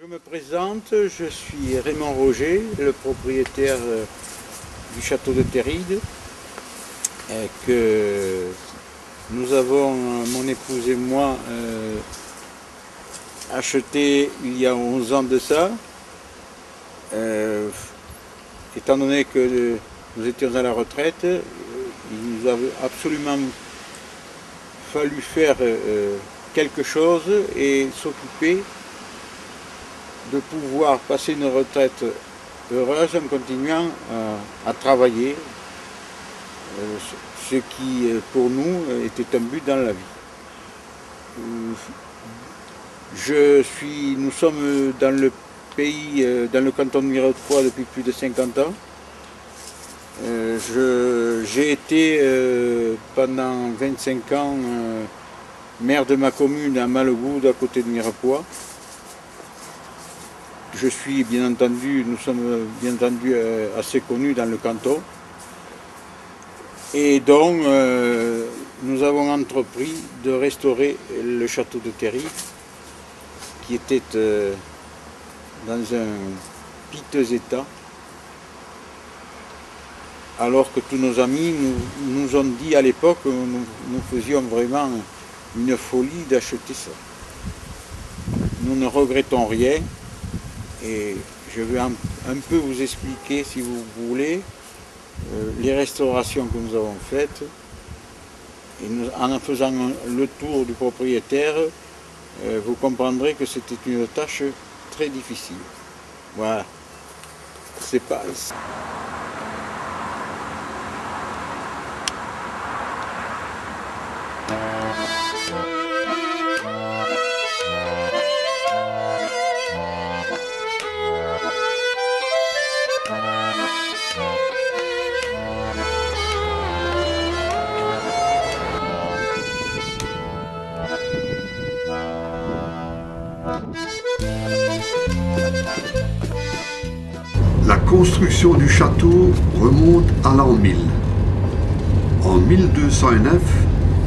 Je me présente, je suis Raymond Roger, le propriétaire du château de Terride, que nous avons, mon épouse et moi, acheté il y a 11 ans de ça. Étant donné que nous étions à la retraite, il nous a absolument fallu faire quelque chose et s'occuper de pouvoir passer une retraite heureuse en continuant à travailler, ce qui pour nous était un but dans la vie. Nous sommes dans le pays, dans le canton de Mirepoix depuis plus de 50 ans. J'ai été pendant 25 ans maire de ma commune à Mallegoud, à côté de Mirepoix. Je suis nous sommes bien entendu assez connus dans le canton. Et donc nous avons entrepris de restaurer le château de Terride, qui était dans un piteux état, alors que tous nos amis nous ont dit à l'époque que nous faisions vraiment une folie d'acheter ça. Nous ne regrettons rien et je vais un peu vous expliquer, si vous voulez, les restaurations que nous avons faites. Et en faisant le tour du propriétaire, vous comprendrez que c'était une tâche très difficile. Voilà. C'est pas... La construction du château remonte à l'an 1000. En 1209,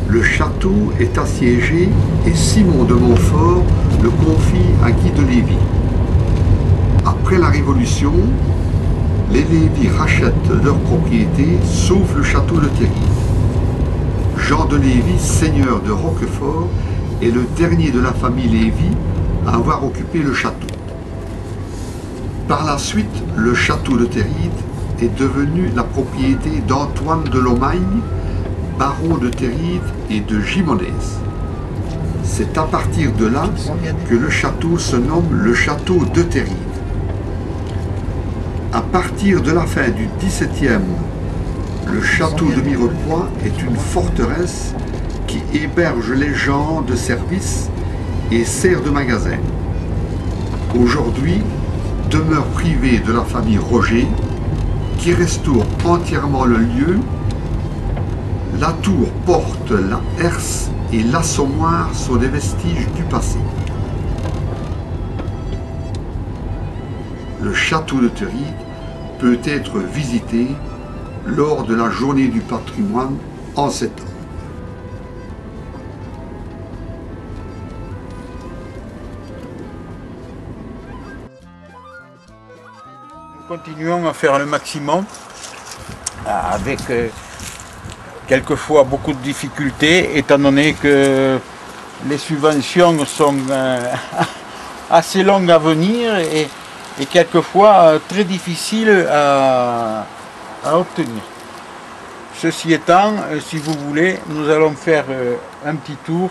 le château est assiégé et Simon de Montfort le confie à Guy de Lévis. Après la Révolution, les Lévis rachètent leur propriété, sauf le château de Terride. Jean de Lévis, seigneur de Roquefort, est le dernier de la famille Lévis à avoir occupé le château. Par la suite, le château de Terride est devenu la propriété d'Antoine de Lomagne, baron de Terride et de Gimonès. C'est à partir de là que le château se nomme le château de Terride. À partir de la fin du XVIIe, le château de Mirepoix est une forteresse qui héberge les gens de service et sert de magasin. Aujourd'hui, demeure privée de la famille Roger, qui restaure entièrement le lieu. La tour porte la herse et l'assommoir sont des vestiges du passé. Le château de Terride peut être visité lors de la journée du patrimoine en septembre. Nous continuons à faire le maximum avec quelquefois beaucoup de difficultés, étant donné que les subventions sont assez longues à venir et quelquefois très difficiles à obtenir. Ceci étant, si vous voulez, nous allons faire un petit tour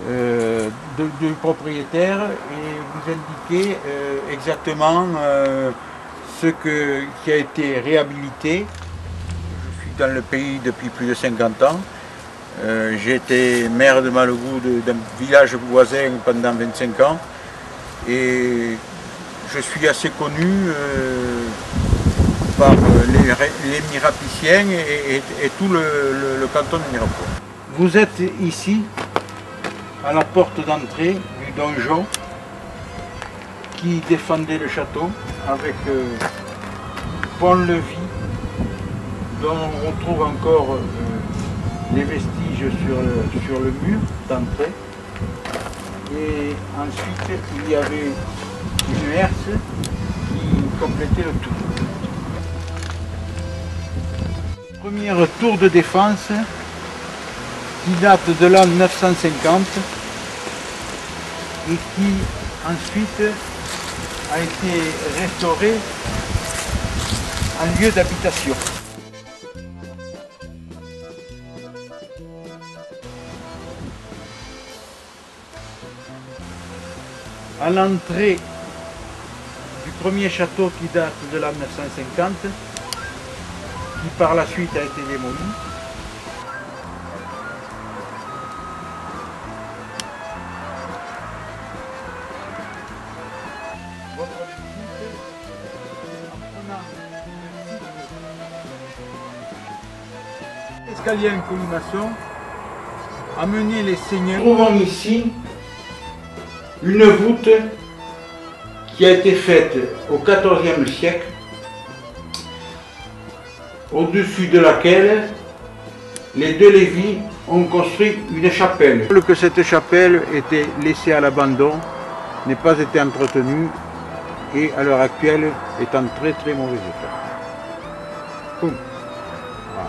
du propriétaire et vous indiquer exactement ce qui a été réhabilité. Je suis dans le pays depuis plus de 50 ans. J'ai été maire de Mallegoud, d'un village voisin, pendant 25 ans. Et je suis assez connu par les Mirapiciens et tout le canton de Mirepoix. Vous êtes ici, à la porte d'entrée du donjon qui défendait le château, avec pont-levis dont on retrouve encore les vestiges sur le mur d'entrée. et ensuite il y avait une herse qui complétait le tout. Première tour de défense qui date de l'an 950 et qui ensuite a été restaurée en lieu d'habitation. À l'entrée du premier château qui date de l'an 950, qui par la suite a été démoli, votre visite en prenant l'escalier en colimaçon a mené les seigneurs. Nous trouvons ici une voûte qui a été faite au XIVe siècle, au-dessus de laquelle les deux Lévis ont construit une chapelle. Que cette chapelle était laissée à l'abandon, n'ait pas été entretenue et à l'heure actuelle est en très très mauvais état. Boum. Voilà.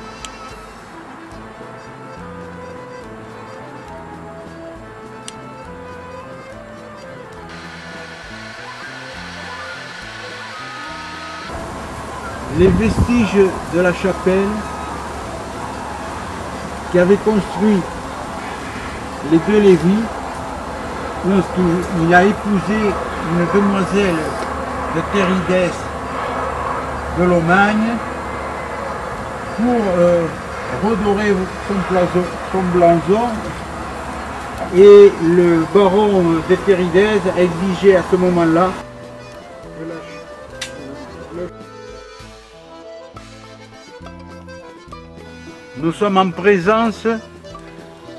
Les vestiges de la chapelle qui avait construit les deux Lévis lorsqu'il a épousé une demoiselle de Théridès de Lomagne pour redorer son blason, et le baron de Théridès a exigé à ce moment-là Nous sommes en présence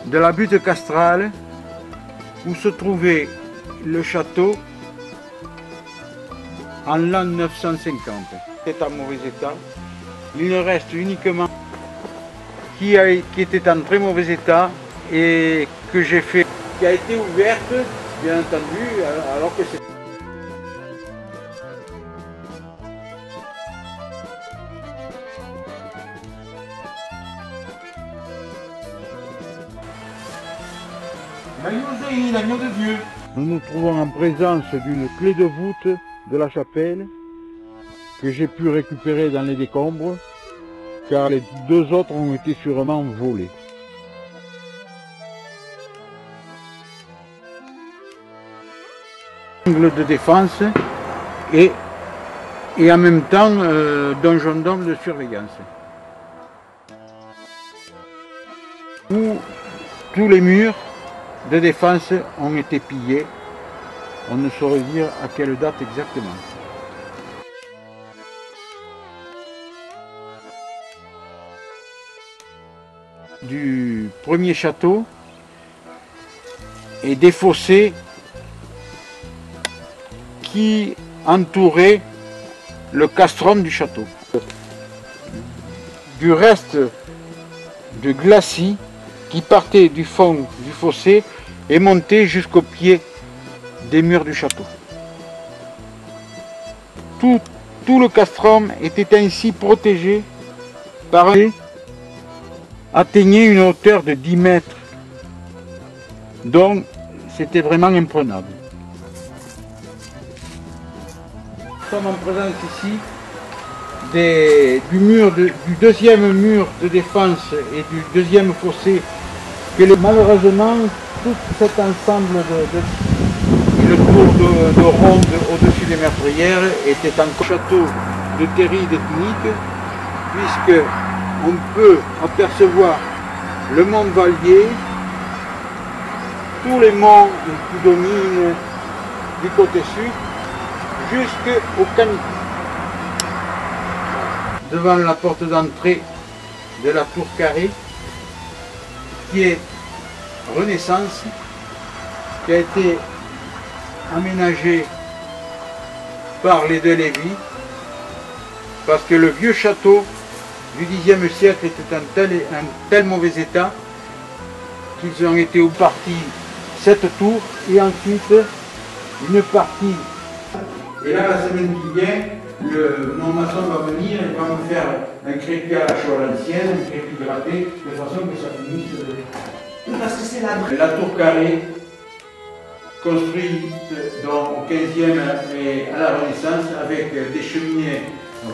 de la butte castrale où se trouvait le château en l'an 950. C'est en mauvais état. Il ne reste uniquement qui était en très mauvais état et que j'ai fait, qui a été ouverte, bien entendu, alors que c'est... L'agneau de Dieu. Nous nous trouvons en présence d'une clé de voûte de la chapelle que j'ai pu récupérer dans les décombres, car les deux autres ont été sûrement volés. Angle de défense et en même temps donjon d'homme de surveillance. Où tous les murs de défense ont été pillés. On ne saurait dire à quelle date exactement. Du premier château et des fossés qui entouraient le castrum du château. Du reste de glacis qui partait du fond du fossé et montait jusqu'au pied des murs du château. Tout le castrum était ainsi protégé par un atteignait une hauteur de 10 mètres. Donc c'était vraiment imprenable. Nous sommes en présence ici du deuxième mur de défense et du deuxième fossé que malheureusement tout cet ensemble et le tour de ronde au-dessus des meurtrières était encore château de Théry des Tuniques, puisque on peut apercevoir le mont Vallier, tous les monts qui dominent du côté sud, jusqu'au Canic. Devant la porte d'entrée de la tour carrée, qui est Renaissance, qui a été aménagée par les deux Lévis, parce que le vieux château du Xe siècle était en tel mauvais état qu'ils ont été ou partie cette tour et ensuite une partie. Et là, la semaine qui vient, mon maçon va venir et va me faire un crépi à la chaux à l'ancienne, un crépi gratté, de façon que ça finisse. Parce que c'est la... La tour carrée, construite au 15e et à la Renaissance, avec des cheminées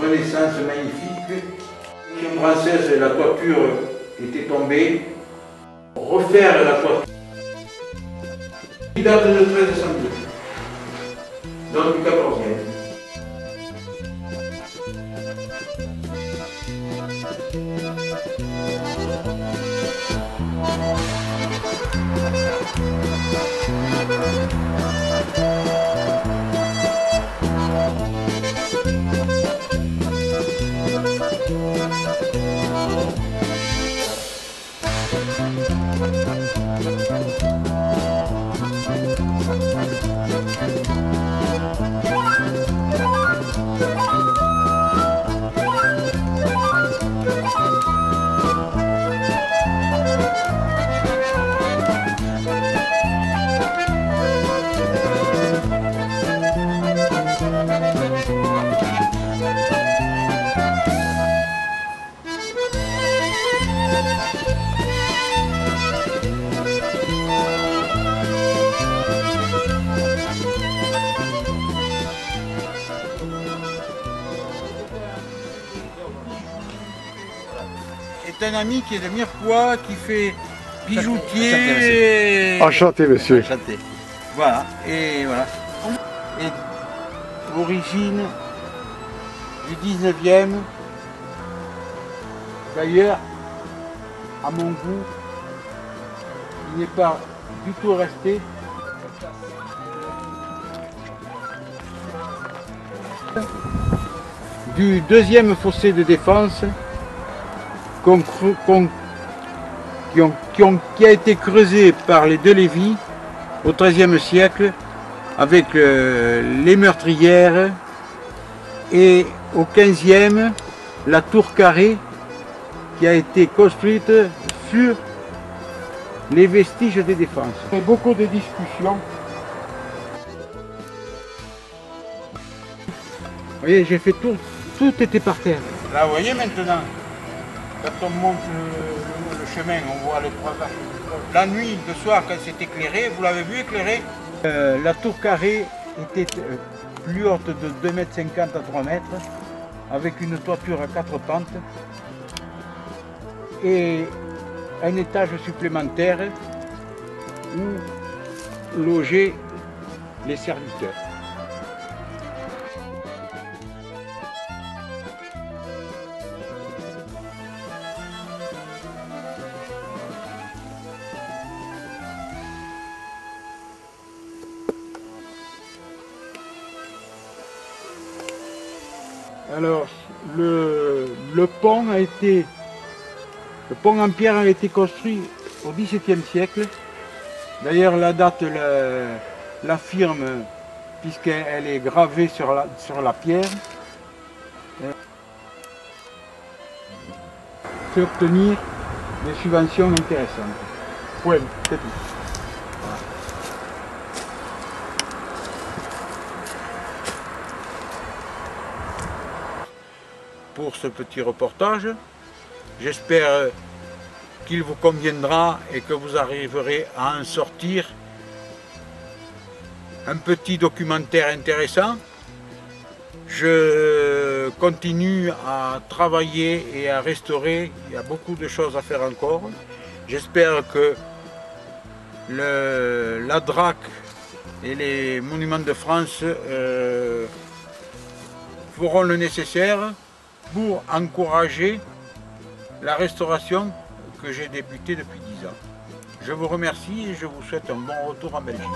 Renaissance magnifiques. En française, la toiture était tombée. Refaire la toiture. Il date de 1302, donc du 14e. C'est un ami qui est de Mirepoix, qui fait bijoutier. Enchanté, monsieur. Enchanté. Voilà, et voilà. Et origine du 19e. D'ailleurs, à mon goût, il n'est pas du tout resté. Du deuxième fossé de défense qui a été creusé par les deux Lévis au XIIIe siècle avec les meurtrières, et au XVe la tour carrée qui a été construite sur les vestiges des défenses. Il y a beaucoup de discussions. Vous voyez, j'ai fait tout était par terre. Là, vous voyez maintenant, quand on monte le chemin, on voit les trois arcs. La nuit, le soir, quand c'est éclairé, vous l'avez vu éclairé, la tour carrée était plus haute de 2,50 m à 3 m, avec une toiture à 4 pentes et un étage supplémentaire où logeaient les serviteurs. Alors, le pont en pierre a été construit au XVIIe siècle. D'ailleurs, la date l'affirme puisqu'elle est gravée sur la pierre. C'est obtenir des subventions intéressantes. Point, c'est tout. Pour ce petit reportage. J'espère qu'il vous conviendra et que vous arriverez à en sortir un petit documentaire intéressant. Je continue à travailler et à restaurer, il y a beaucoup de choses à faire encore. J'espère que la DRAC et les Monuments de France feront le nécessaire pour encourager la restauration que j'ai débutée depuis 10 ans. Je vous remercie et je vous souhaite un bon retour en Belgique.